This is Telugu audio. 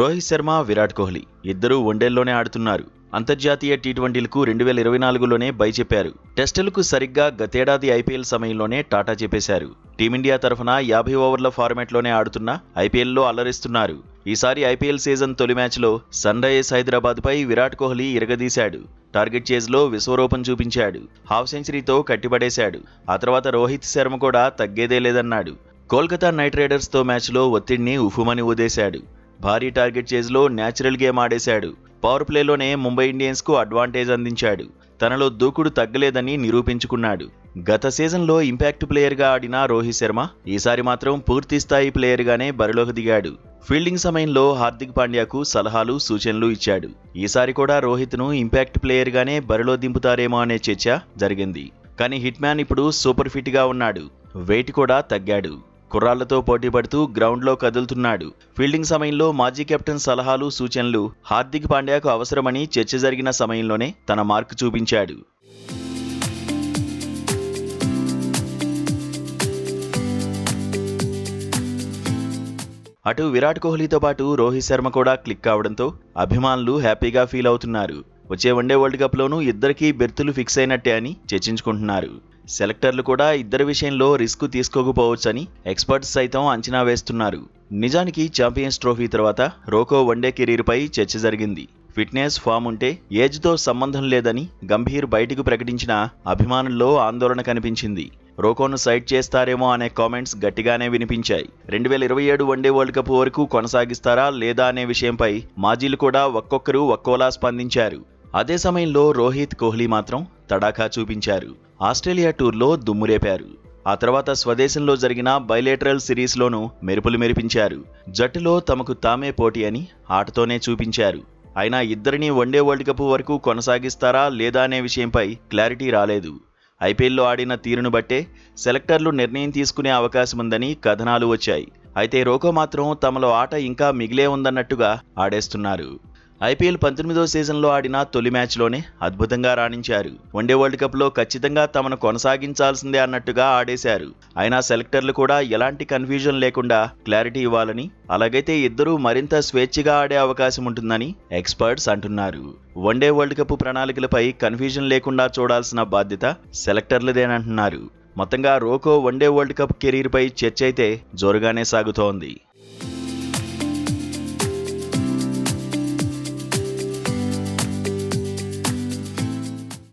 రోహిత్ శర్మ, విరాట్ కోహ్లీ ఇద్దరూ వన్డేల్లోనే ఆడుతున్నారు. అంతర్జాతీయ టీ20లకు 2024లోనే బై చెప్పారు. టెస్టులకు సరిగ్గా గతేడాది ఐపీఎల్ సమయంలోనే టాటా చెప్పేశారు. టీమిండియా తరఫున 50 ఓవర్ల ఫార్మాట్లోనే ఆడుతున్న ఐపీఎల్లో అలరిస్తున్నారు. ఈసారి ఐపీఎల్ సీజన్ తొలి మ్యాచ్లో సన్ రైజర్స్ హైదరాబాద్పై విరాట్ కోహ్లీ ఇరగదీశాడు. టార్గెట్ చేజ్లో విశ్వరూపం చూపించాడు. హాఫ్ సెంచరీతో కట్టిపడేశాడు. ఆ తర్వాత రోహిత్ శర్మ కూడా తగ్గేదే లేదన్నాడు. కోల్కతా నైట్ రైడర్స్తో మ్యాచ్లో ఒత్తిడిని ఉఫుమని ఊదేశాడు. భారీ టార్గెట్ చేజ్లో న్యాచురల్ గేమ్ ఆడేశాడు. పవర్ ప్లేలోనే ముంబై ఇండియన్స్కు అడ్వాంటేజ్ అందించాడు. తనలో దూకుడు తగ్గలేదని నిరూపించుకున్నాడు. గత సీజన్లో ఇంపాక్ట్ ప్లేయర్గా ఆడిన రోహిత్ శర్మ ఈసారి మాత్రం పూర్తిస్థాయి ప్లేయర్గానే బరిలోకి దిగాడు. ఫీల్డింగ్ సమయంలో హార్దిక్ పాండ్యాకు సలహాలు, సూచనలు ఇచ్చాడు. ఈసారి కూడా రోహిత్ను ఇంపాక్ట్ ప్లేయర్గానే బరిలో దింపుతారేమో అనే చర్చ జరిగింది. కానీ హిట్ మ్యాన్ ఇప్పుడు సూపర్ ఫిట్గా ఉన్నాడు. వెయిట్ కూడా తగ్గాడు. కుర్రాళ్లతో పోటీ పడుతూ గ్రౌండ్లో కదులుతున్నాడు. ఫీల్డింగ్ సమయంలో మాజీ కెప్టెన్ సలహాలు, సూచనలు హార్దిక్ పాండ్యాకు అవసరమని చర్చ జరిగిన సమయంలోనే తన మార్కు చూపించాడు. అటు విరాట్ కోహ్లీతో పాటు రోహిత్ శర్మ కూడా క్లిక్ కావడంతో అభిమానులు హ్యాపీగా ఫీల్ అవుతున్నారు. వచ్చే వన్డే వరల్డ్ కప్లోనూ ఇద్దరికీ బెర్తులు ఫిక్స్ అయినట్టే అని చర్చించుకుంటున్నారు. సెలెక్టర్లు కూడా ఇద్దరి విషయంలో రిస్క్ తీసుకోకపోవచ్చని ఎక్స్పర్ట్స్ సైతం అంచనా వేస్తున్నారు. నిజానికి ఛాంపియన్స్ ట్రోఫీ తర్వాత రోకో వన్డే కెరీర్పై చర్చ జరిగింది. ఫిట్నెస్, ఫామ్ ఉంటే ఏజ్తో సంబంధం లేదని గంభీర్ బయటకు ప్రకటించిన అభిమానుల్లో ఆందోళన కనిపించింది. రోకోను సైడ్ చేస్తారేమో అనే కామెంట్స్ గట్టిగానే వినిపించాయి. 2027 వన్డే వరల్డ్ కప్ వరకు కొనసాగిస్తారా లేదా అనే విషయంపై మాజీలు కూడా ఒక్కొక్కరు ఒక్కోలా స్పందించారు. అదే సమయంలో రోహిత్, కోహ్లీ మాత్రం తడాఖా చూపించారు. ఆస్ట్రేలియా టూర్లో దుమ్మురేపారు. ఆ తర్వాత స్వదేశంలో జరిగిన బైలేటరల్ సిరీస్లోనూ మెరుపులు మెరిపించారు. జట్టులో తమకు తామే పోటీ అని ఆటతోనే చూపించారు. అయినా ఇద్దరిని వన్డే వరల్డ్ కప్ వరకు కొనసాగిస్తారా లేదా అనే విషయంపై క్లారిటీ రాలేదు. ఐపీఎల్లో ఆడిన తీరును బట్టే సెలెక్టర్లు నిర్ణయం తీసుకునే అవకాశం ఉందని కథనాలు వచ్చాయి. అయితే రోకో మాత్రం తమలో ఆట ఇంకా మిగిలే ఉందన్నట్టుగా ఆడేస్తున్నారు. ఐపీఎల్ 19వ సీజన్లో ఆడిన తొలి మ్యాచ్లోనే అద్భుతంగా రాణించారు. వన్డే వరల్డ్ కప్లో ఖచ్చితంగా తమను కొనసాగించాల్సిందే అన్నట్టుగా ఆడేశారు. అయినా సెలెక్టర్లు కూడా ఎలాంటి కన్ఫ్యూజన్ లేకుండా క్లారిటీ ఇవ్వాలని, అలాగైతే ఇద్దరూ మరింత స్వేచ్ఛగా ఆడే అవకాశం ఉంటుందని ఎక్స్పర్ట్స్ అంటున్నారు. వన్డే వరల్డ్ కప్ ప్రణాళికలపై కన్ఫ్యూజన్ లేకుండా చూడాల్సిన బాధ్యత సెలెక్టర్లదేనంటున్నారు. మొత్తంగా రోకో వన్డే వరల్డ్ కప్ కెరీర్పై చర్చ అయితే జోరుగానే సాగుతోంది.